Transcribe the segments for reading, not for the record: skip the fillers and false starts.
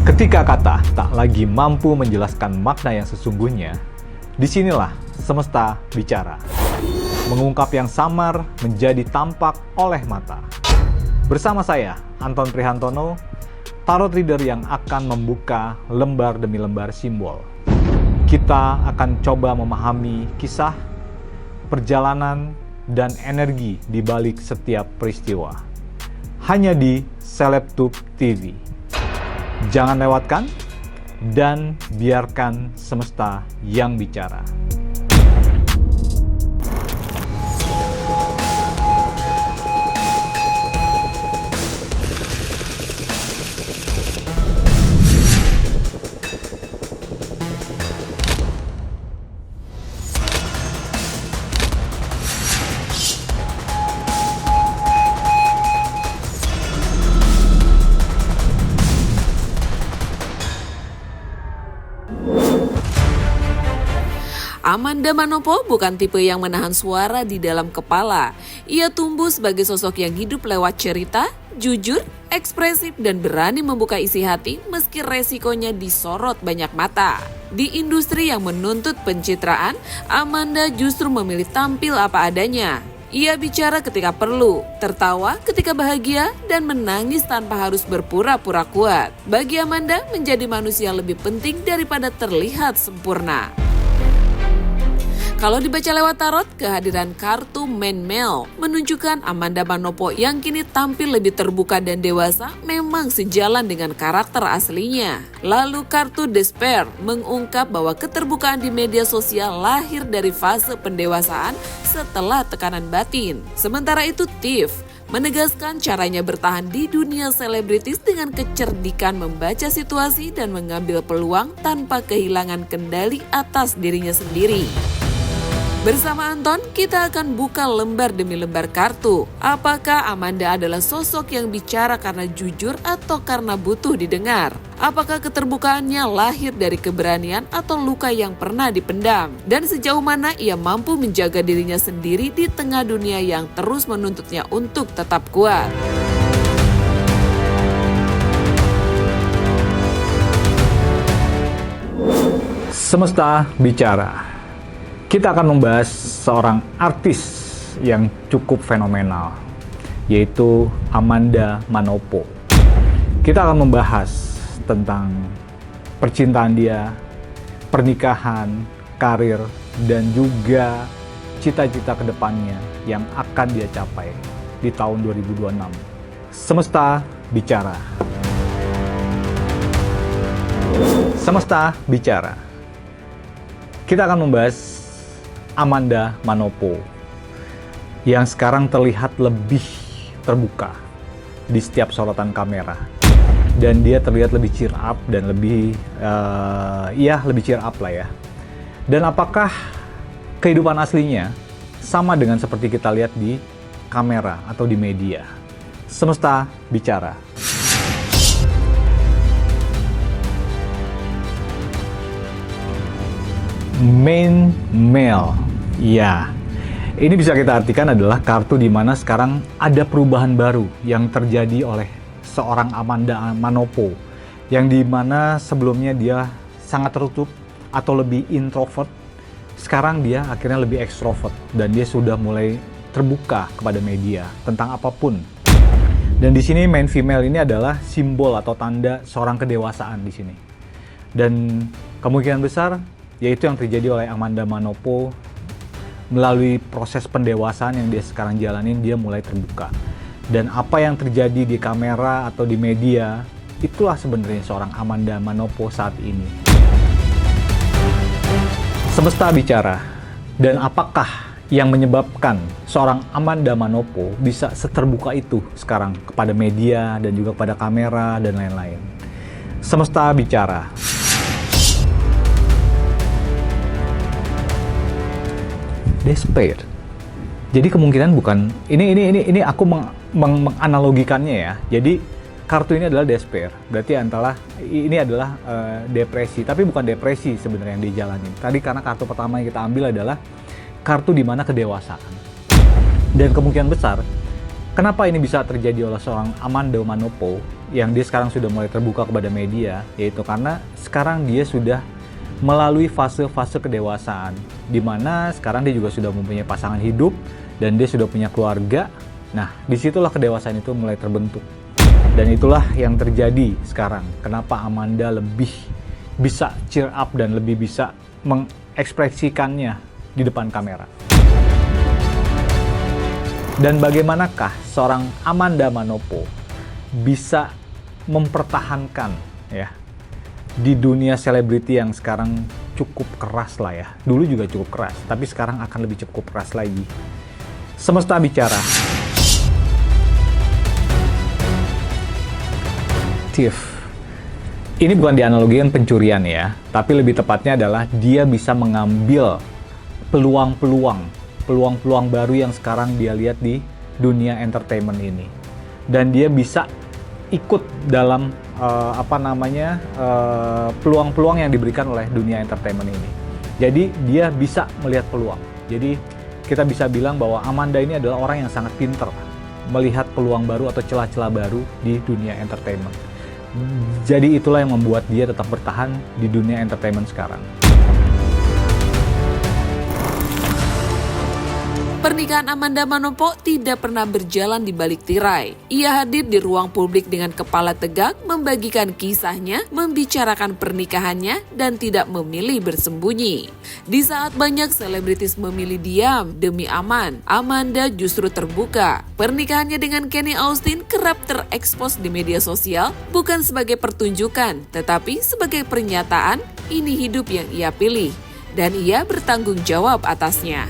Ketika kata tak lagi mampu menjelaskan makna yang sesungguhnya, disinilah semesta bicara. Mengungkap yang samar menjadi tampak oleh mata. Bersama saya, Anton Prihantono, tarot reader yang akan membuka lembar demi lembar simbol. Kita akan coba memahami kisah, perjalanan, dan energi di balik setiap peristiwa. Hanya di Celebtube TV. Jangan lewatkan dan biarkan semesta yang bicara. Amanda Manopo bukan tipe yang menahan suara di dalam kepala. Ia tumbuh sebagai sosok yang hidup lewat cerita, jujur, ekspresif, dan berani membuka isi hati meski resikonya disorot banyak mata. Di industri yang menuntut pencitraan, Amanda justru memilih tampil apa adanya. Ia bicara ketika perlu, tertawa ketika bahagia, dan menangis tanpa harus berpura-pura kuat. Bagi Amanda, menjadi manusia lebih penting daripada terlihat sempurna. Kalau dibaca lewat tarot, kehadiran kartu Man Male menunjukkan Amanda Manopo yang kini tampil lebih terbuka dan dewasa memang sejalan dengan karakter aslinya. Lalu kartu Despair mengungkap bahwa keterbukaan di media sosial lahir dari fase pendewasaan setelah tekanan batin. Sementara itu Thief menegaskan caranya bertahan di dunia selebritis dengan kecerdikan membaca situasi dan mengambil peluang tanpa kehilangan kendali atas dirinya sendiri. Bersama Anton, kita akan buka lembar demi lembar kartu. Apakah Amanda adalah sosok yang bicara karena jujur atau karena butuh didengar? Apakah keterbukaannya lahir dari keberanian atau luka yang pernah dipendam? Dan sejauh mana ia mampu menjaga dirinya sendiri di tengah dunia yang terus menuntutnya untuk tetap kuat? Semesta bicara. Kita akan membahas seorang artis yang cukup fenomenal, yaitu Amanda Manopo. Kita akan membahas tentang percintaan dia, pernikahan, karir, dan juga cita-cita kedepannya yang akan dia capai di tahun 2026. Semesta bicara. Semesta bicara. Kita akan membahas Amanda Manopo yang sekarang terlihat lebih terbuka di setiap sorotan kamera, dan dia terlihat lebih cheer up dan lebih lebih cheer up lah ya. Dan apakah kehidupan aslinya sama dengan seperti kita lihat di kamera atau di media? Semesta bicara. Man Male. Ya, ini bisa kita artikan adalah kartu di mana sekarang ada perubahan baru yang terjadi oleh seorang Amanda Manopo, yang di mana sebelumnya dia sangat tertutup atau lebih introvert. Sekarang dia akhirnya lebih ekstrovert dan dia sudah mulai terbuka kepada media tentang apapun. Dan di sini man female ini adalah simbol atau tanda seorang kedewasaan di sini. Dan kemungkinan besar yaitu yang terjadi oleh Amanda Manopo. Melalui proses pendewasaan yang dia sekarang jalanin, dia mulai terbuka. Dan apa yang terjadi di kamera atau di media, itulah sebenarnya seorang Amanda Manopo saat ini. Semesta bicara. Dan apakah yang menyebabkan seorang Amanda Manopo bisa seterbuka itu sekarang kepada media dan juga kepada kamera dan lain-lain? Semesta bicara. Despair. Jadi kemungkinan bukan ini aku menganalogikannya ya. Jadi kartu ini adalah despair. Berarti ini adalah depresi, tapi bukan depresi sebenarnya yang dijalanin. Tadi karena kartu pertama yang kita ambil adalah kartu di mana kedewasaan. Dan kemungkinan besar Kenapa ini bisa terjadi oleh seorang Amanda Manopo yang dia sekarang sudah mulai terbuka kepada media, yaitu karena sekarang dia sudah melalui fase-fase kedewasaan, di mana sekarang dia juga sudah mempunyai pasangan hidup dan dia sudah punya keluarga. Nah, disitulah kedewasaan itu mulai terbentuk. Dan itulah yang terjadi sekarang. Kenapa Amanda lebih bisa cheer up dan lebih bisa mengekspresikannya di depan kamera. Dan bagaimanakah seorang Amanda Manopo bisa mempertahankan ya di dunia selebriti yang sekarang cukup keras lah ya. Dulu juga cukup keras, tapi sekarang akan lebih cukup keras lagi. Semesta bicara. Thief. Ini bukan dianalogikan pencurian ya, tapi lebih tepatnya adalah dia bisa mengambil peluang-peluang baru yang sekarang dia lihat di dunia entertainment ini. Dan dia bisa ikut dalam peluang-peluang yang diberikan oleh dunia entertainment ini. Jadi dia bisa melihat peluang. Jadi kita bisa bilang bahwa Amanda ini adalah orang yang sangat pintar melihat peluang baru atau celah-celah baru di dunia entertainment. Jadi itulah yang membuat dia tetap bertahan di dunia entertainment sekarang. Pernikahan Amanda Manopo tidak pernah berjalan di balik tirai. Ia hadir di ruang publik dengan kepala tegak, membagikan kisahnya, membicarakan pernikahannya, dan tidak memilih bersembunyi. Di saat banyak selebritis memilih diam demi aman, Amanda justru terbuka. Pernikahannya dengan Kenny Austin kerap terekspos di media sosial, bukan sebagai pertunjukan, tetapi sebagai pernyataan, ini hidup yang ia pilih, dan ia bertanggung jawab atasnya.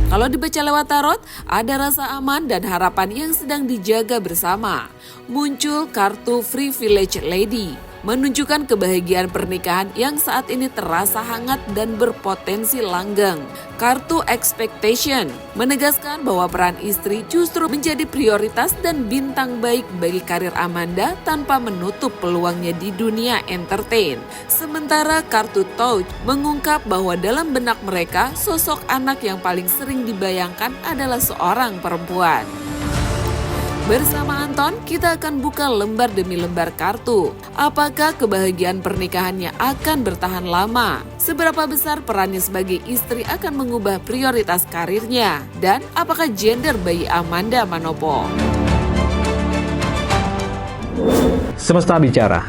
Kalau dibaca lewat tarot, ada rasa aman dan harapan yang sedang dijaga bersama. Muncul kartu Privilege Lady, menunjukkan kebahagiaan pernikahan yang saat ini terasa hangat dan berpotensi langgeng. Kartu Expectation, menegaskan bahwa peran istri justru menjadi prioritas dan bintang baik bagi karir Amanda tanpa menutup peluangnya di dunia entertain. Sementara kartu Touch mengungkap bahwa dalam benak mereka, sosok anak yang paling sering dibayangkan adalah seorang perempuan. Bersama Anton, kita akan buka lembar demi lembar kartu. Apakah kebahagiaan pernikahannya akan bertahan lama? Seberapa besar perannya sebagai istri akan mengubah prioritas karirnya? Dan apakah gender bayi Amanda Manopo? Semesta bicara.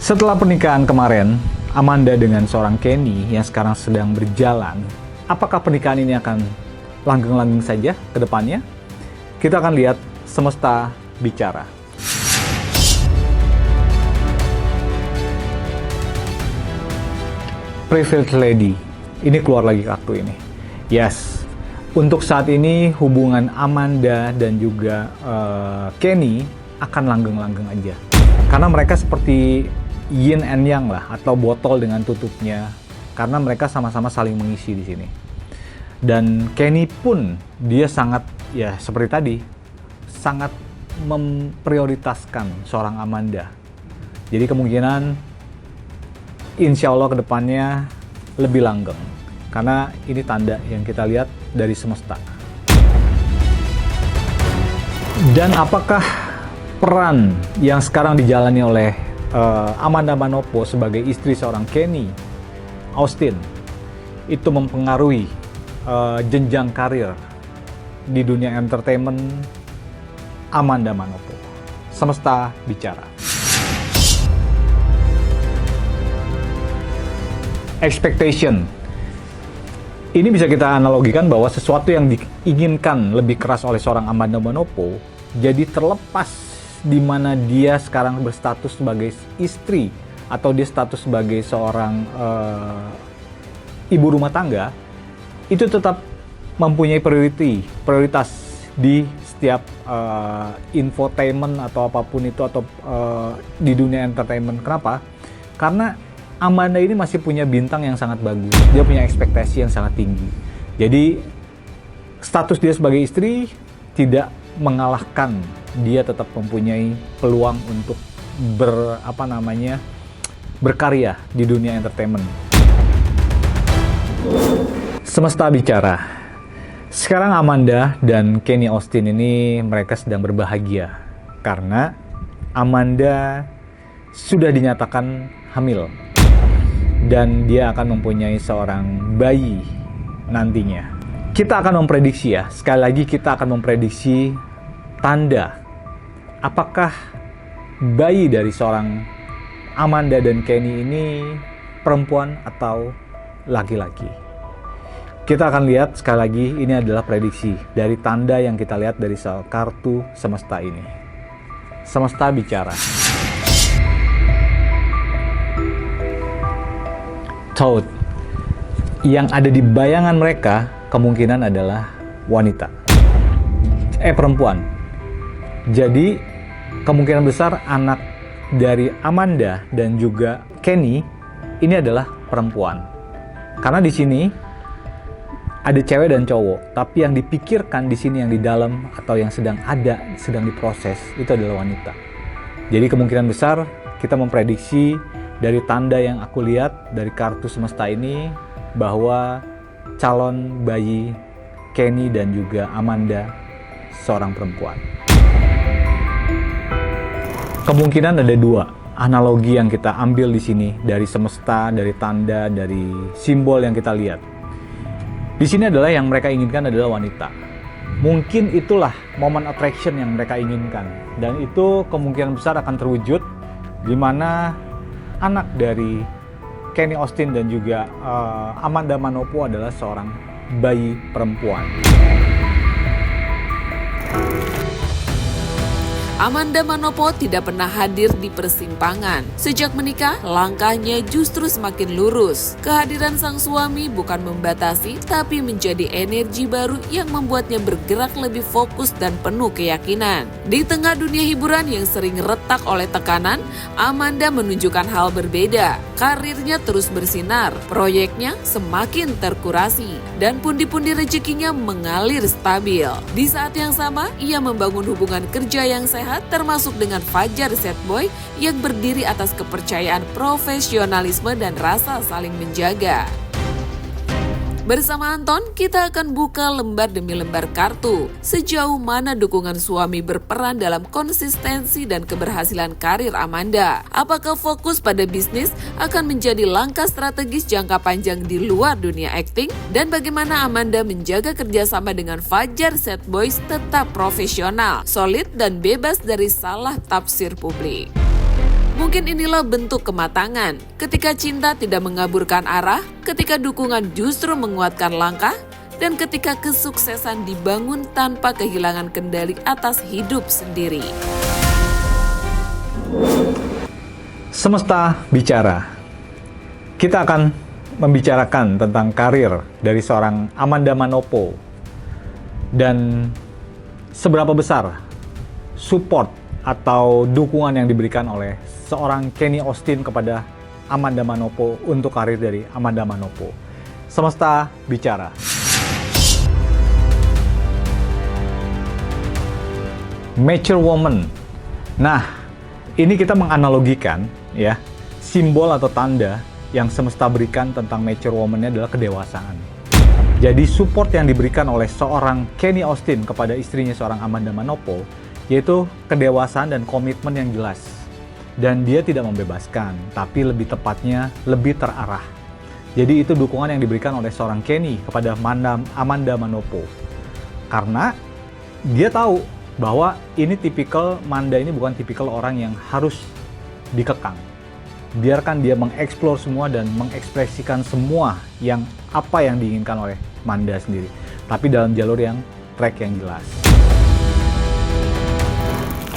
Setelah pernikahan kemarin, Amanda dengan seorang Kenny yang sekarang sedang berjalan, apakah pernikahan ini akan langgeng-langgeng saja ke depannya? Kita akan lihat semesta bicara. Privilege Lady. Ini keluar lagi kartu ini. Yes. Untuk saat ini hubungan Amanda dan juga Kenny akan langgeng-langgeng aja. Karena mereka seperti yin and yang lah, atau botol dengan tutupnya. Karena mereka sama-sama saling mengisi di sini. Dan Kenny pun dia sangat, ya seperti tadi, sangat memprioritaskan seorang Amanda. Jadi kemungkinan insya Allah ke depannya lebih langgeng. Karena ini tanda yang kita lihat dari semesta. Dan apakah peran yang sekarang dijalani oleh Amanda Manopo sebagai istri seorang Kenny Austin itu mempengaruhi jenjang karir di dunia entertainment Amanda Manopo? Semesta bicara. Expectation. Ini bisa kita analogikan bahwa sesuatu yang diinginkan lebih keras oleh seorang Amanda Manopo jadi terlepas di mana dia sekarang berstatus sebagai istri atau dia status sebagai seorang ibu rumah tangga, itu tetap mempunyai prioritas di setiap infotainment atau apapun itu, atau di dunia entertainment. Kenapa? Karena Amanda ini masih punya bintang yang sangat bagus. Dia punya ekspektasi yang sangat tinggi. Jadi status dia sebagai istri tidak mengalahkan dia tetap mempunyai peluang untuk berkarya di dunia entertainment. Semesta bicara. Sekarang Amanda dan Kenny Austin ini mereka sedang berbahagia karena Amanda sudah dinyatakan hamil dan dia akan mempunyai seorang bayi nantinya. Kita akan memprediksi ya, sekali lagi kita akan memprediksi tanda apakah bayi dari seorang Amanda dan Kenny ini perempuan atau laki-laki. Kita akan lihat sekali lagi, ini adalah prediksi dari tanda yang kita lihat dari kartu semesta ini. Semesta bicara. Thought. Yang ada di bayangan mereka kemungkinan adalah wanita. Perempuan. Jadi kemungkinan besar anak dari Amanda dan juga Kenny ini adalah perempuan. Karena di sini ada cewek dan cowok, tapi yang dipikirkan di sini yang di dalam atau yang sedang diproses itu adalah wanita. Jadi kemungkinan besar kita memprediksi dari tanda yang aku lihat dari kartu semesta ini bahwa calon bayi Kenny dan juga Amanda seorang perempuan. Kemungkinan ada dua analogi yang kita ambil di sini dari semesta, dari tanda, dari simbol yang kita lihat. Di sini adalah yang mereka inginkan adalah wanita. Mungkin itulah momen attraction yang mereka inginkan. Dan itu kemungkinan besar akan terwujud di mana anak dari Kenny Austin dan juga Amanda Manopo adalah seorang bayi perempuan. Amanda Manopo tidak pernah hadir di persimpangan. Sejak menikah, langkahnya justru semakin lurus. Kehadiran sang suami bukan membatasi, tapi menjadi energi baru yang membuatnya bergerak lebih fokus dan penuh keyakinan. Di tengah dunia hiburan yang sering retak oleh tekanan, Amanda menunjukkan hal berbeda. Karirnya terus bersinar, proyeknya semakin terkurasi, dan pundi-pundi rezekinya mengalir stabil. Di saat yang sama, ia membangun hubungan kerja yang sehat termasuk dengan Fajar Setboy yang berdiri atas kepercayaan, profesionalisme, dan rasa saling menjaga. Bersama Anton, kita akan buka lembar demi lembar kartu. Sejauh mana dukungan suami berperan dalam konsistensi dan keberhasilan karir Amanda? Apakah fokus pada bisnis akan menjadi langkah strategis jangka panjang di luar dunia akting? Dan bagaimana Amanda menjaga kerjasama dengan Fajar Setboy tetap profesional, solid, dan bebas dari salah tafsir publik? Mungkin inilah bentuk kematangan, ketika cinta tidak mengaburkan arah, ketika dukungan justru menguatkan langkah, dan ketika kesuksesan dibangun tanpa kehilangan kendali atas hidup sendiri. Semesta bicara. Kita akan membicarakan tentang karir dari seorang Amanda Manopo dan seberapa besar support atau dukungan yang diberikan oleh seorang Kenny Austin kepada Amanda Manopo untuk karir dari Amanda Manopo. Semesta bicara. Mature woman. Nah, ini kita menganalogikan ya, simbol atau tanda yang semesta berikan tentang mature woman-nya adalah kedewasaan. Jadi support yang diberikan oleh seorang Kenny Austin kepada istrinya seorang Amanda Manopo yaitu kedewasaan dan komitmen yang jelas. Dan dia tidak membebaskan, tapi lebih tepatnya lebih terarah. Jadi itu dukungan yang diberikan oleh seorang Kenny kepada Amanda Manopo. Karena dia tahu bahwa ini tipikal Manda ini bukan tipikal orang yang harus dikekang. Biarkan dia mengeksplor semua dan mengekspresikan semua yang apa yang diinginkan oleh Manda sendiri. Tapi dalam jalur yang track yang jelas.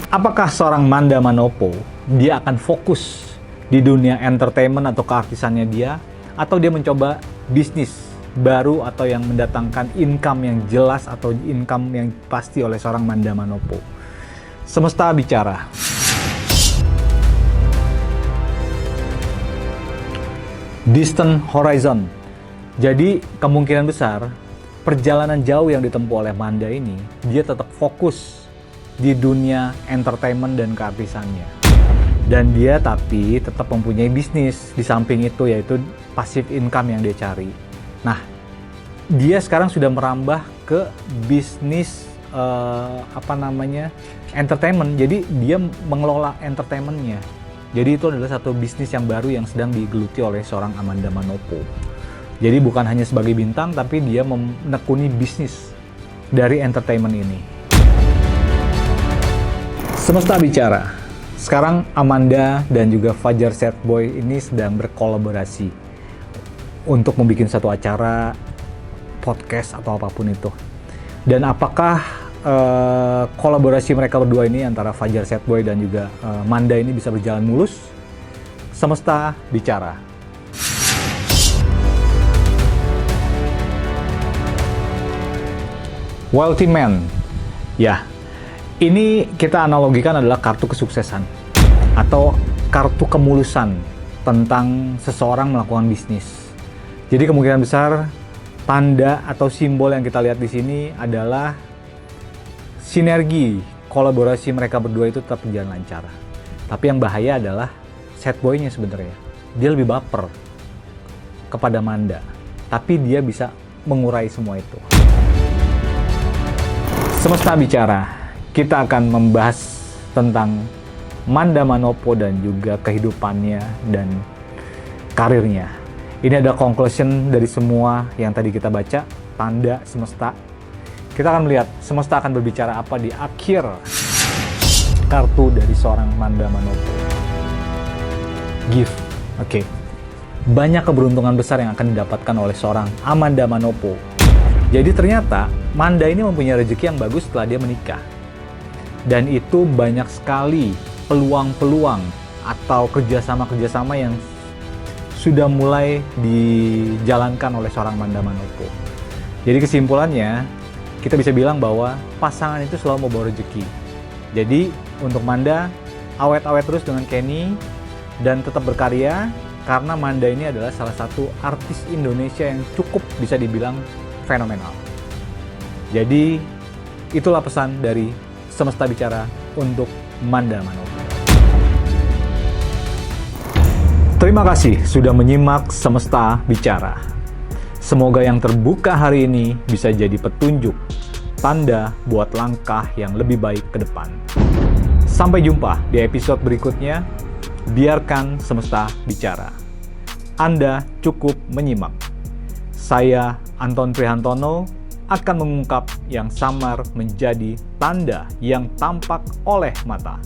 Apakah seorang Manda Manopo dia akan fokus di dunia entertainment atau keartisannya dia, atau dia mencoba bisnis baru atau yang mendatangkan income yang jelas atau income yang pasti oleh seorang Manda Manopo? Semesta bicara. Distant horizon. Jadi kemungkinan besar perjalanan jauh yang ditempuh oleh Manda ini dia tetap fokus di dunia entertainment dan keartisannya. Dan dia tapi tetap mempunyai bisnis di samping itu, yaitu passive income yang dia cari. Nah, dia sekarang sudah merambah ke bisnis entertainment. Jadi dia mengelola entertainmentnya. Jadi itu adalah satu bisnis yang baru yang sedang digeluti oleh seorang Amanda Manopo. Jadi bukan hanya sebagai bintang, tapi dia menekuni bisnis dari entertainment ini. Semesta bicara. Sekarang Amanda dan juga Fajar Setboy ini sedang berkolaborasi untuk membuat satu acara podcast atau apapun itu. Dan apakah kolaborasi mereka berdua ini antara Fajar Setboy dan juga Manda ini bisa berjalan mulus? Semesta bicara. Wealthy Man. Ya, ini kita analogikan adalah kartu kesuksesan atau kartu kemulusan tentang seseorang melakukan bisnis. Jadi kemungkinan besar tanda atau simbol yang kita lihat di sini adalah sinergi kolaborasi mereka berdua itu tetap berjalan lancar. Tapi yang bahaya adalah Setboy-nya sebenarnya. Dia lebih baper kepada Manda, tapi dia bisa mengurai semua itu. Semesta bicara, kita akan membahas tentang Manda Manopo dan juga kehidupannya dan karirnya. Ini adalah conclusion dari semua yang tadi kita baca, tanda semesta. Kita akan melihat semesta akan berbicara apa di akhir kartu dari seorang Manda Manopo. Gift, oke. Banyak keberuntungan besar yang akan didapatkan oleh seorang Amanda Manopo. Jadi ternyata Manda ini mempunyai rezeki yang bagus setelah dia menikah. Dan itu banyak sekali peluang-peluang atau kerjasama-kerjasama yang sudah mulai dijalankan oleh seorang Manda Manopo. Jadi kesimpulannya, kita bisa bilang bahwa pasangan itu selalu membawa rezeki. Jadi untuk Manda, awet-awet terus dengan Kenny dan tetap berkarya, karena Manda ini adalah salah satu artis Indonesia yang cukup bisa dibilang fenomenal. Jadi itulah pesan dari Semesta Bicara untuk Manda Manopo. Terima kasih sudah menyimak Semesta Bicara. Semoga yang terbuka hari ini bisa jadi petunjuk, tanda buat langkah yang lebih baik ke depan. Sampai jumpa di episode berikutnya. Biarkan semesta bicara. Anda cukup menyimak. Saya, Anton Prihantono, akan mengungkap yang samar menjadi tanda yang tampak oleh mata.